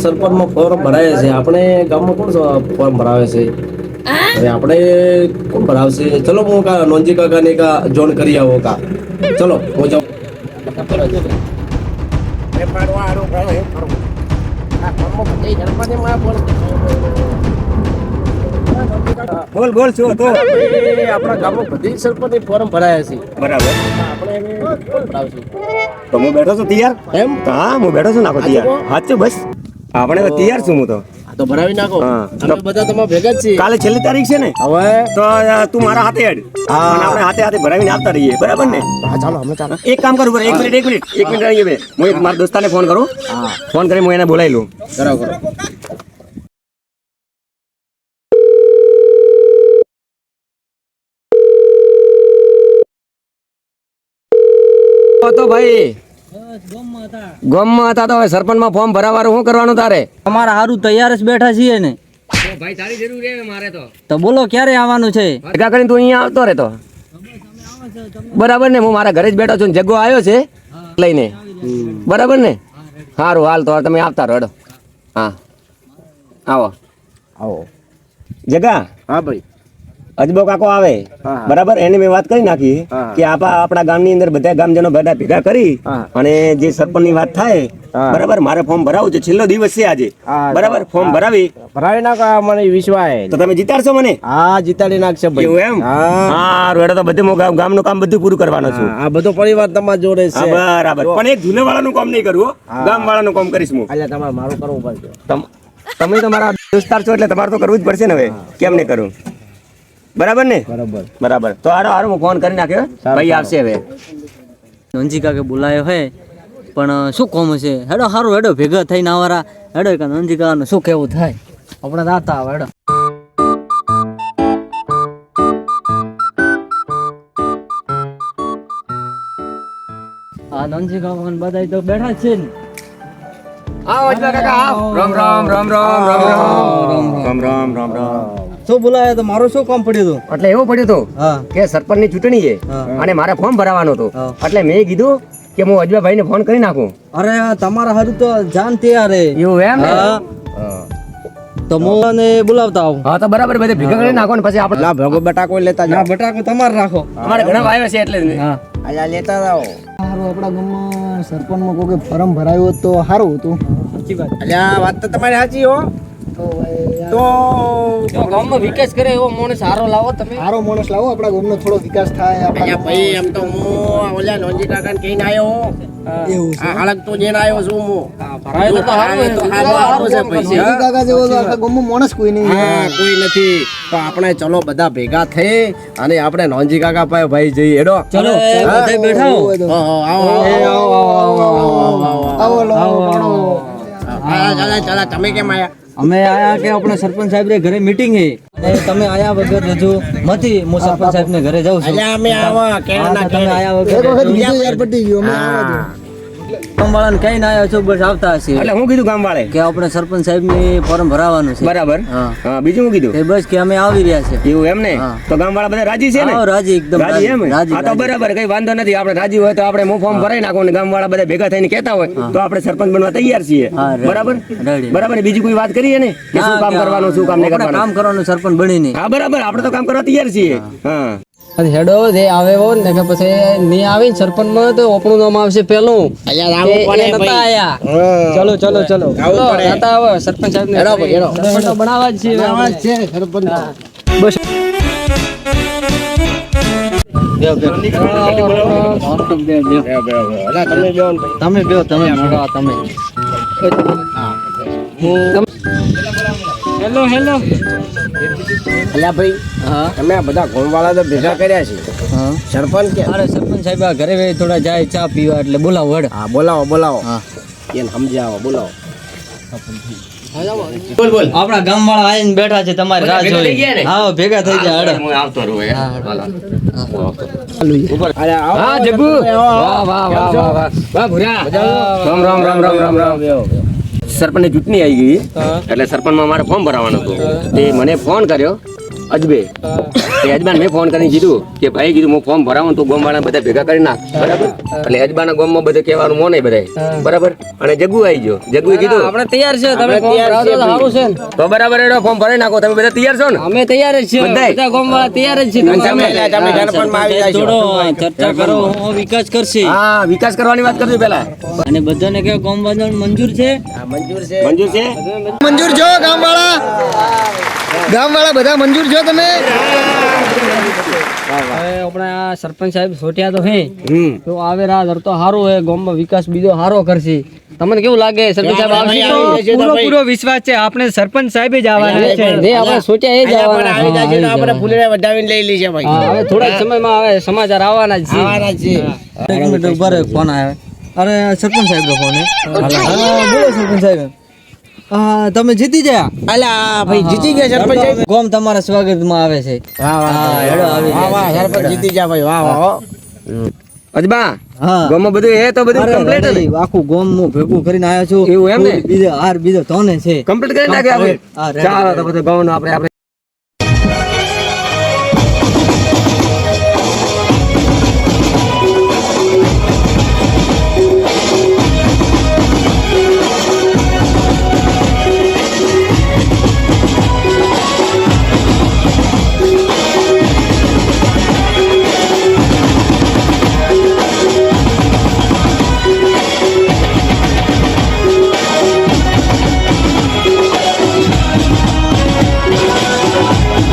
સરપંચમાં form ભરાય છે. આપણે ગામમાં કોણ ફોર્મ ભરાવે છે? હવે આપણે કોણ ભરાવશે? ચલો હું નોંજી કાકાને જોન કરી આવો કા. ચલો હું જાઉં. બોલ બોલ શું હતો? આપણા ગામમાં બધી સરપંચ ફોર્મ ભરાયા છે. બરાબર. આપણે કોણ ભરાવશે? તો હું બેઠો છું તૈયાર. એમ? હા હું બેઠો છું નાખો તૈયાર. સાચું બસ આપણે તો તૈયાર છું હું તો. તો ભરાવી નાખો. હા. અમે બધા તમારા ભેગા જ છીએ. કાલે છેલ્લી તારીખ છે ને, હવે તો તું મારા હાથે હેડ. અને આપણે હાથે હાથે ભરાવીને આવતા રહીએ, બરાબર ને? હા ચાલો અમે ચાલો. એક કામ કરું, એક મિનિટ રહી બે. હું એક મારા દોસ્તાને ફોન કરું. હા ફોન કરી હું એને બોલાવી લઉં. કરો કરો. તો ભાઈ ગામમાં હતા તો હવે સરપંચમાં ફોર્મ ભરાવાનું શું કરવાનું તારે? અમારા હારું તૈયાર જ બેઠા છીએ ને. ભાઈ તારી જરૂર છે મારે તો બોલો ક્યારે આવવાનું છે? ભેગા કરીને તું અહીંયા આવતો રહેતો. બરાબર ને? હું મારા ઘરે જ બેઠો છું. જગ્ગો આવ્યો છે લઈને. બરાબર ને? સારું હાલ તો તમે આવતા રહો હેડો. હા આવો આવો. જગા હા ભાઈ. અજબો કાકો આવે. હા. બરાબર, એની મેં વાત કરી નાખી હા. કે આપણા ગામની અંદર બધા ગામજનો બધા ભેગા કરી હા. અને જે સરપંચ ની વાત થાય. હા. બરાબર, મારે ફોર્મ ભરાવું છે. છેલ્લો દિવસ છે આજે. હા. બરાબર, ફોર્મ ભરાવી ભરાવી નાખો. મને વિશ્વાસ. તો તમે જીતાડશો મને? હા જીતાડી નાખશે ભાઈ. એવું એમ? હા હા રેડો તો બધું ગામનું કામ બધું પૂરું કરવાનું છું. આ બધો પરિવાર તમારા જોડે હા, છે. બરાબર. પણ એક જૂના વાળાનું કામ નહીં કરવું, ગામ વાળાનું કામ કરીશ હું. એટલે તમારે મારું કરવું પડશે. તમે તો મારા દોસ્તાર છો એટલે તમારે તો કરવું જ પડશે ને. હવે કેમ નહીં કરું? બરાબર ને? બરાબર. બરાબર. તો હારું હું ફોન કરી નાખ્યો. ભાઈ આવશે હવે. નંજી કાકે બોલાયો હે પણ શું કોમ છે? હેડો હારું હેડો ભેગા થઈને આવારા હેડો કે નંજી કાકાનું શું કેવું થાય આપણે દાતા આવે હેડો. આ નંજી કાકા બધા તો બેઠા જ છે ને. આવો એટલે કાકા આવો. રામ રામ રામ રામ રામ રામ રામ રામ રામ રામ. શું બોલાયો તો મારું શું કામ પડ્યું હતું? એટલે એવું પડ્યું હતું હા કે સરપંચ ની ચૂંટણી છે અને મારે ફોર્મ ભરાવાનું હતું. હા. એટલે મેં કીધું કે હું અજવાભાઈ ને ફોન કરી નાખું. અરે તમારા હારું તો જાન તૈયાર હે. એવું એમ ને? હા. તો મોને બોલાવતા આવું. હા તો બરાબર, બધે ભેગા કરી નાખો ને પછી આપણે ના ભેગો બટાકો લેતા ના બટાકો તમારે રાખો. અમારે ઘણા આવ્યા છે એટલે જ ને. હા અલ્યા લેતા જાઓ. સારું આપણા ગામમાં સરપંચમાં કોઈ ફોર્મ ભરાયું હોત તો સારું હતું. સાચી વાત. અલ્યા વાત તો તમારી સાચી હો. તો જો ગામમાં વિકાસ કરે એવો માણસ સારો લાવો તમે. સારો માણસ લાવો આપણા ગામનો થોડો વિકાસ થાય. અલ્યા ભાઈ એમ તો હું ઓલા નોંજી કાકાને કહીને આવ્યો. એવું છે. આ હાલક તો જેને આવ્યો છું હું. ભરાય તો હારું તો હારું છે ભાઈ. નંદી કાકા જેવો તો આખા ગામમાં માણસ કોઈ નહીં. હા કોઈ નથી. તો આપણે ચલો બધા ભેગા થઈ અને આપણે નોંજી કાકા પાસે ભાઈ જઈએ. હેડો ચલો બધા બેઠા હો. આવો આવો ચાલો તમે કેમ આયા? અમે આયા કે આપણે સરપંચ સાહેબ રે ઘરે મીટિંગ હે અને તમે આયા વગર રજૂ મતી હું સરપંચ સાહેબ ને ઘરે જાઉં છું. અલ્યા અમે આવા કેના હા, તો તમે આયા એક વગર વખત બીજો યાર પટી ગયો. અમે આવા દો. વાળાને કઈ ના આવ્યા છો બસ આવતા હશે એટલે હું કીધું ગામ વાળે? કે આપણે સરપંચ સાહેબ ની ફોર્મ ભરાવાનું છે. બરાબર. હા. હા બીજું હું કીધું? એ બસ કે અમે આવી રહ્યા છે. એવું એમ ને? હા. તો ગામ વાળા બધા રાજી છે ને? આવો રાજી એકદમ રાજી એમ? રાજી, હા તો રાજી. બરાબર, કઈ વાંધો નથી. આપણે રાજી હોય તો આપણે હું ફોર્મ ભરાઈ નાખો ને ગામ વાળા બધા ભેગા થઈને કહેતા હોય તો આપણે સરપંચ બનવા તૈયાર છીએ. હા, ready. બરાબર Ready. બરાબર. બીજી કોઈ વાત કરીએ ને કે શું કામ કરવાનું, શું કામ નહીં આપણે કરવાનું? કામ કરવાનું સરપંચ બનીને. હા બરાબર, આપણે તો કામ કરવા તૈયાર છીએ. હા હેડો જે આવે હો ને કે પછી નહીં આવી સરપંચ માં તો આપણું નામ આવશે પેલું. અલ્યા આવવું પડે એ નતા ભાઈ. આયા. હા. ચલો ચલો ચલો આવું પડે. નતા આવો સરપંચ સાહેબ ને હેડો ભાઈ, હેડો. સરપંચ તો બનાવવા જ છીએ. આવા જ છે સરપંચ. બસ બેહો, બેહો. અલ્યા તમે બેહો ને ભાઈ. તમે બેહો, તમે મોડો તમે. Hello hello. અલ્યા ભાઈ હા તમે આ બધા ગામવાળા તો ભેગા કર્યા છે. હા. સરપંચ કે? અરે સરપંચ સાહેબ આ ઘરે થોડા જાય ચા પીવા એટલે બોલાવો હેડ. હા બોલાવો બોલાવો. હા. એને સમજાવો બોલાવો. બોલ બોલ. આપણા ગામ વાળા આવીને બેઠા છે તમારી રાહ ભેગા થઈ ગયા જોઈ. ને? હા ભેગા થઈ ગયા હેડો. હું આવતો રહું. અરે આવો. હા જગ્ગુ. વાહ વાહ વાહ વાહ વાહ. વાહ ભુરા. રામ રામ રામ રામ રામ રામ. સરપંચની ચૂંટણી આવી ગઈ એટલે સરપંચમાં મારે ફોર્મ ભરાવાનું હતું. તે મને ફોન કર્યો અજબે એ અજબાન મેં ફોન કરીને કીધું કે ભાઈ કીધું હું ફોર્મ ભરાવું તો ગામ વાળા બધા ભેગા કરી નાખ બરાબર એટલે અજબાના ગામમાં બધે કહેવાનું મોને બધા બરાબર અને જગ્ગુ આવી ગયો જગ્ગુએ કીધું આપણે તૈયાર છે તમે ફોર્મ ભરાવો તો સારું છે ને તો બરાબર એનો ફોર્મ ભરાઈ નાખો તમે બધા તૈયાર છો ને અમે તૈયાર જ છીએ બધાય? બધા ગામવાળા તૈયાર જ છે થોડો ચર્ચા કરો હું વિકાસ કરશે હા વિકાસ કરવાની વાત કરજો પેલા અને બધાને કે ગામ બાંધવાનું મંજૂર છે મંજૂર છે મંજૂર છો ગામવાળા બધા મંજૂર છો તમે હવે આપણે આ સરપંચ સાહેબ સોટ્યા તો હે તો આવે રા ધરતો હારો હે ગામમાં વિકાસ બીજો હારો કરશે તમને કેવું લાગે સરપંચ સાહેબ આવશે તો પૂરો વિશ્વાસ છે આપણે સરપંચ સાહેબ જ આવવાના છે જે આપણે સોટ્યા એ જ આવવાના આપણે ફૂલેડા વધાવીને લઈ લઈએ ભાઈ હવે થોડા સમયમાં હવે સમાચાર આવવાના જ છે એક મિનિટ ઉભા રહો ફોન આવ્યો અરે સરપંચ સાહેબ નો ફોન હે બોલો સરપંચ સાહેબ તમે જીતી ગયા અલા ભાઈ જીતી ગયા સરપંચ સાહેબ. ગોમ તમારા સ્વાગતમાં આવે છે હેડો આવી ગયા. સરપંચ જીતી ગયા ભાઈ વાહ વાહ અજબા હા ગામમાં બધું એ તો બધું અરે કમ્પ્લીટ રેડી, આખું ગોમ હું ભેગું કરીને આવ્યો છું એવું એમ ને? બીજો હાર બીજો તોને છે કમ્પ્લીટ કરી નાખે આપણે હા, ready. ચાલો તો બધું ગામનું આપણે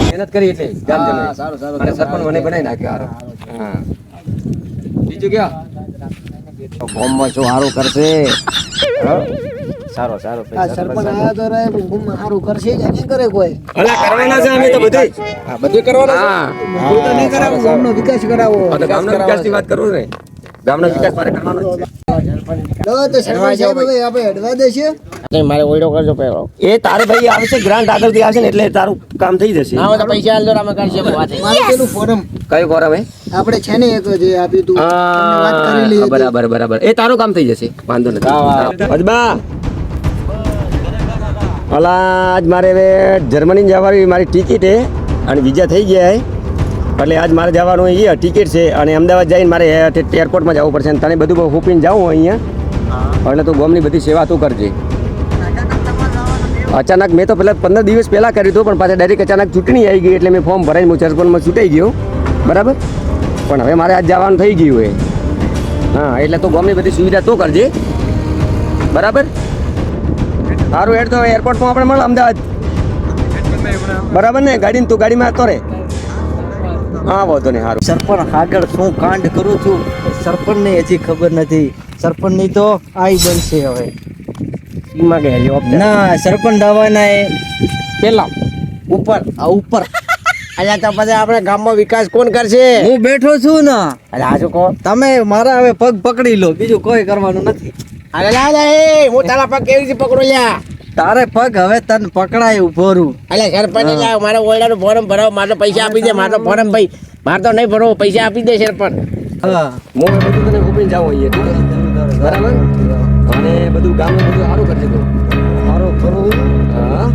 મહેનત કરી એટલે ગામ જમાઈ. અને સરપંચ મને બનાવી નાખ્યો હારો. હા બીજું ક્યાં ગામમાં શું સારું કરશે સારો સારો આ સરપંચ આયા તો રે ગામમાં સારું કરશે કે નહીં કરે કોઈ અલા કરવાના છે અમે તો બધું આ બધું કરવાનું હા બધું તો નહીં કરાવો ગામનો વિકાસ કરાવો તો ગામનો વિકાસની વાત કરું ને ગામનો વિકાસ મારે કરવાનો જ છે લો તો સરપંચ સાહેબ હવે આપણે અડવા દેશે મારે ઓઈડો કરજો પહેલો એ તારે ભાઈ આવશે ગ્રાન્ટ આગળથી આવશે ને એટલે તારું કામ થઈ જશે ના હોય તો પૈસા આલજો અમે કરશે વાત મારે પેલું ફોરમ કયું ફોરમ હે આપણે છે ને એક જે આપ્યું તું તમને વાત કરી લઈએ હા, બરાબર બરાબર એ તારું કામ થઈ જશે વાંધો નથી અજબા અલા આજ મારે હવે જર્મની જવાની મારી ટિકિટ હે અને વિઝા થઈ ગયા હે એટલે આજ મારે જવાનું અહીંયા ટિકિટ છે અને અમદાવાદ જઈને મારે એરપોર્ટમાં જવું પડશે અને તને બધું હોપીને જાઉં અહીંયા એટલે તું ગામની બધી સેવા તું કરજે અચાનક મેં તો પહેલાં 15 દિવસ પહેલાં કર્યું હતું પણ પાછા ડાયરેક્ટ અચાનક ચૂંટણી આવી ગઈ એટલે મેં ફોર્મ ભરાઈને હું ચર્ચમાં ચૂંટાઈ ગયો બરાબર પણ હવે મારે આજ જવાનું થઈ ગયું હે હા એટલે તો ગામની બધી સુવિધા તું કરજે બરાબર સારું હેડ તો એરપોર્ટમાં આપણે મળે અમદાવાદ બરાબર ને ગાડીને તું ગાડીમાં આવતો રહે હા વાંધો નહીં સારું સરપંચ આગળ શું કાંડ કરું છું સરપંચ ને હજી ખબર નથી સરપંચ ની તો આઈ બનશે હવે ના સરપંચ આવવાના એ પેલા ઉપર આ ઉપર અલ્યા તો પછી આપણે ગામમાં વિકાસ કોણ કરશે હું બેઠો છું ને અલ્યા આ શું કહો તમે મારા હવે પગ પકડી લો બીજું કોઈ કરવાનું નથી અરે લા એ હું તારા પગ કેવી રીતે પકડો લ્યા તારે પગ હવે તને પકડાય ઉભો રહું અલ્યા સરપંચ લ્યા મારે ઓરડાનું ફોર્મ ભરાવો મારે પૈસા આપી દે મારે ફોર્મ ભાઈ મારે તો નહીં ભરવો પૈસા આપી દે સરપંચ હા હું એ બધું તને ઉભીને જાઉં અહીંયા બરાબર અને બધું ગામનું બધું સારું કરજે તું મારો કરું હા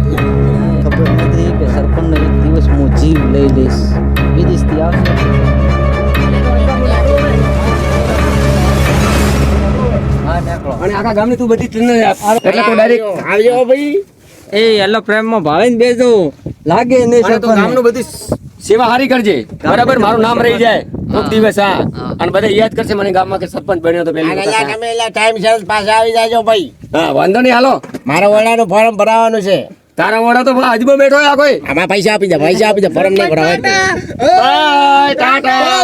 ખબર નથી કે સરપંચ એક દિવસ હું જીવ લઈ લઈશ વિદેશથી આવશે હા નીકળો અને આખા ગામની તું બધી ટ્રેન એટલે તો ડાયરેક્ટ આવજો ભાઈ એ એલો પ્રેમમાં ભાળીને બેસો લાગે નહીં અને તું ગામનું બધી સેવા હારી કરજે બરાબર મારું નામ રહી જાય કોક દિવસ હા અને બધા યાદ કરશે મને ગામમાં કે સરપંચ બન્યો તો પહેલી વખત. અલ્યા તમે એટલે ટાઈમ સર પાછા આવી જાજો ભાઈ હા વાંધો નહીં હાલો મારે ઓરડાનું ફોર્મ ભરાવાનું છે તારા મોડા તો હજુ બેઠો આ કોઈ આમાં પૈસા આપી દે ફોર્મ નહીં ભરાવાય બાય ટાટા